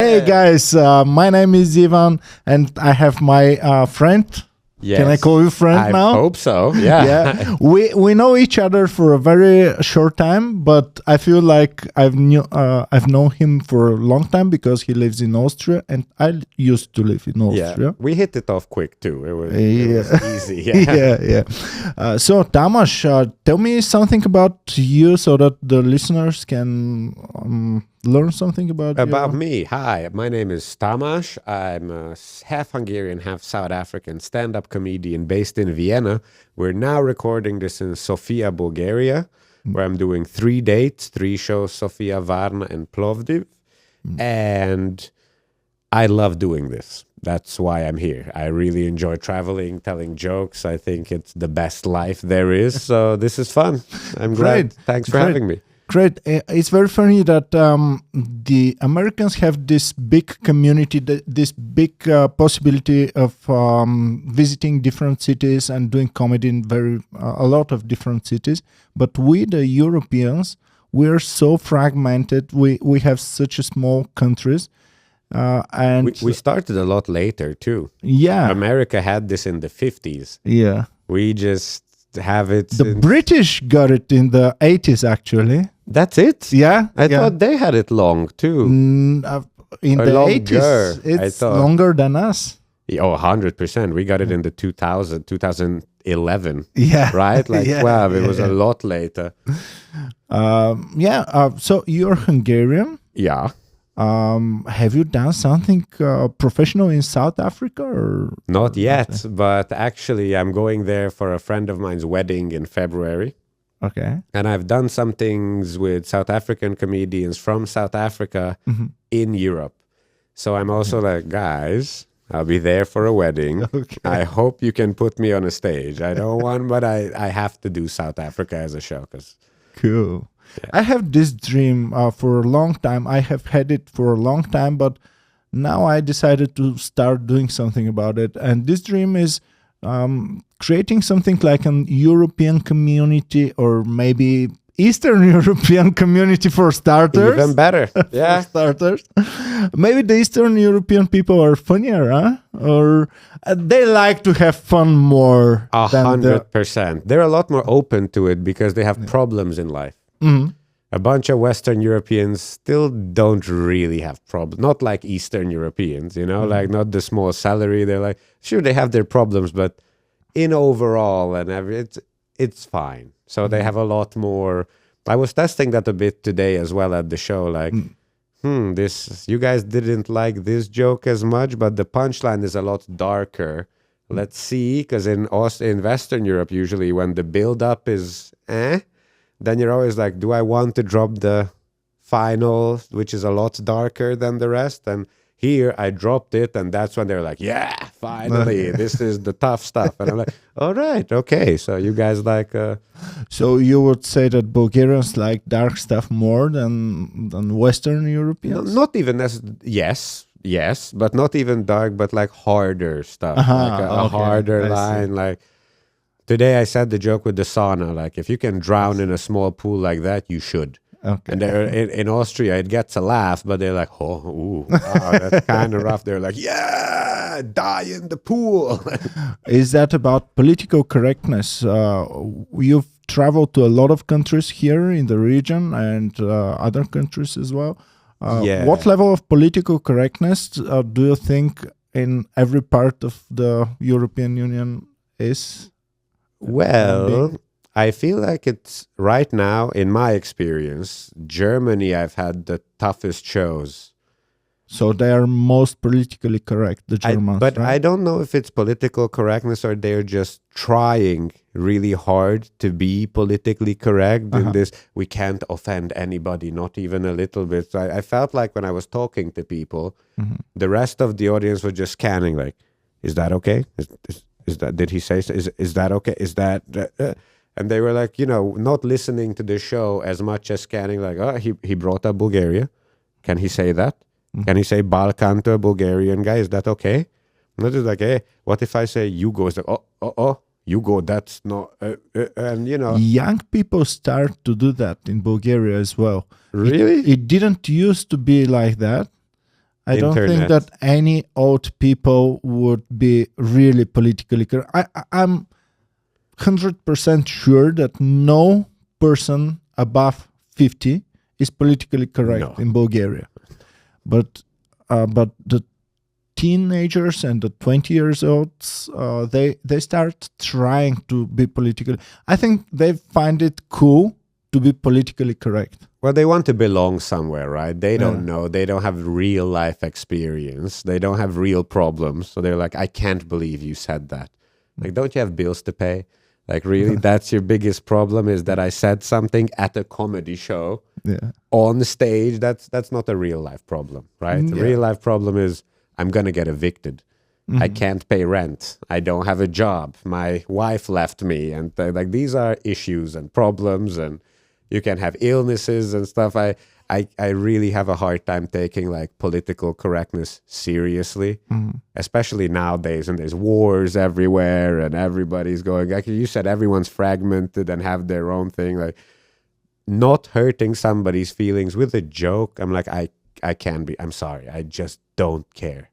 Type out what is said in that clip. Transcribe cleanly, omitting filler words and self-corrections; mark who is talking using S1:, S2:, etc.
S1: Hey guys, my name is Ivan, and I have my friend.
S2: Yes.
S1: Can I call you friend
S2: I
S1: now?
S2: hope so. Yeah.
S1: Yeah, we know each other for a very short time, but I feel like I've known him for a long time because he lives in Austria, and I used to live in Austria.
S2: Yeah. We hit it off quick too. It was easy.
S1: Yeah. So Tamás, tell me something about you so that the listeners can learn something about
S2: me. Hi, my name is Tamás. I'm a half Hungarian, half South African stand-up comedian based in Vienna. We're now recording this in Sofia, Bulgaria, where I'm doing 3 dates, 3 shows, Sofia, Varna, and Plovdiv. And I love doing this. That's why I'm here. I really enjoy traveling, telling jokes. I think it's the best life there is. So this is fun. I'm glad. Thanks for having me.
S1: Great. It's very funny that the Americans have this big community, this big possibility of visiting different cities and doing comedy in a lot of different cities. But we, the Europeans, we're so fragmented. We have such a small countries. And
S2: we started a lot later too.
S1: Yeah.
S2: America had this in the 50s.
S1: Yeah.
S2: We just have it.
S1: The British got it in the 80s, actually.
S2: That's it?
S1: Yeah.
S2: I thought they had it long too.
S1: In the 80s, it's longer than us.
S2: Oh, 100%. We got it in the 2011.
S1: Yeah.
S2: Right? Like, wow, it was a lot later.
S1: So you're Hungarian.
S2: Yeah.
S1: Have you done something professional in South Africa? Or
S2: Not yet, but actually I'm going there for a friend of mine's wedding in February.
S1: Okay.
S2: And I've done some things with South African comedians from South Africa in Europe. So I'm also like, guys, I'll be there for a wedding. Okay. I hope you can put me on a stage. I don't want, but I have to do South Africa as a show.
S1: Cool.
S2: Yeah.
S1: I have this dream for a long time. I have had it for a long time, but now I decided to start doing something about it. And this dream is creating something like an European community, or maybe Eastern European community for starters.
S2: Even better. Yeah.
S1: For starters. Maybe the Eastern European people are funnier, huh? Or they like to have fun more.
S2: 100%. They're a lot more open to it because they have problems in life.
S1: Mm-hmm.
S2: A bunch of Western Europeans still don't really have problems. Not like Eastern Europeans, like not the small salary. They're like, sure, they have their problems, but in overall and it's fine. So they have a lot more. I was testing that a bit today as well at the show. Like, you guys didn't like this joke as much, but the punchline is a lot darker. Let's see, because in Western Europe, usually when the build-up is then you're always like, do I want to drop the final, which is a lot darker than the rest? And here I dropped it, and that's when they're like, yeah, finally, this is the tough stuff. And I'm like, all right, okay. So you guys like...
S1: So you would say that Bulgarians like dark stuff more than Western Europeans?
S2: Not even as... Yes, but not even dark, but like harder stuff. Like a harder line, like... Today I said the joke with the sauna, like if you can drown in a small pool like that, you should.
S1: Okay.
S2: And in Austria, it gets a laugh, but they're like, wow, that's kind of rough. They're like, yeah, die in the pool.
S1: Is that about political correctness? You've traveled to a lot of countries here in the region and other countries as well. What level of political correctness do you think in every part of the European Union is?
S2: Well, I feel like it's right now, in my experience, Germany, I've had the toughest shows.
S1: So they are most politically correct, the Germans,
S2: but
S1: right?
S2: I don't know if it's political correctness or they're just trying really hard to be politically correct in this. We can't offend anybody, not even a little bit. So I felt like when I was talking to people, the rest of the audience was just scanning like, is that okay? Is that, did he say, is that okay? Is that, and they were like, not listening to the show as much as scanning like, oh, he brought up Bulgaria. Can he say that? Can he say Balkan to a Bulgarian guy? Is that okay? Not just like, hey, what if I say Yugo? It's like, oh, Yugo, that's not, and
S1: Young people start to do that in Bulgaria as well.
S2: Really?
S1: It didn't used to be like that. I don't think
S2: Internet.
S1: that any old people would be really politically correct. I'm 100% sure that no person above 50 is politically correct
S2: No.
S1: in Bulgaria. But the teenagers and the 20 years olds, they start trying to be politically. I think they find it cool to be politically correct.
S2: Well, they want to belong somewhere, right? They don't
S1: Yeah.
S2: know. They don't have real life experience. They don't have real problems. So they're like, I can't believe you said that. Like, don't you have bills to pay? Like, really? That's your biggest problem, is that I said something at a comedy show
S1: Yeah.
S2: on stage. That's not a real life problem, right? The
S1: Yeah.
S2: real life problem is I'm going to get evicted. I can't pay rent. I don't have a job. My wife left me. And like, these are issues and problems, and you can have illnesses and stuff. I really have a hard time taking like political correctness seriously, especially nowadays. And there's wars everywhere, and everybody's going. Like you said, everyone's fragmented and have their own thing. Like, not hurting somebody's feelings with a joke. I'm like, I can be. I'm sorry. I just don't care.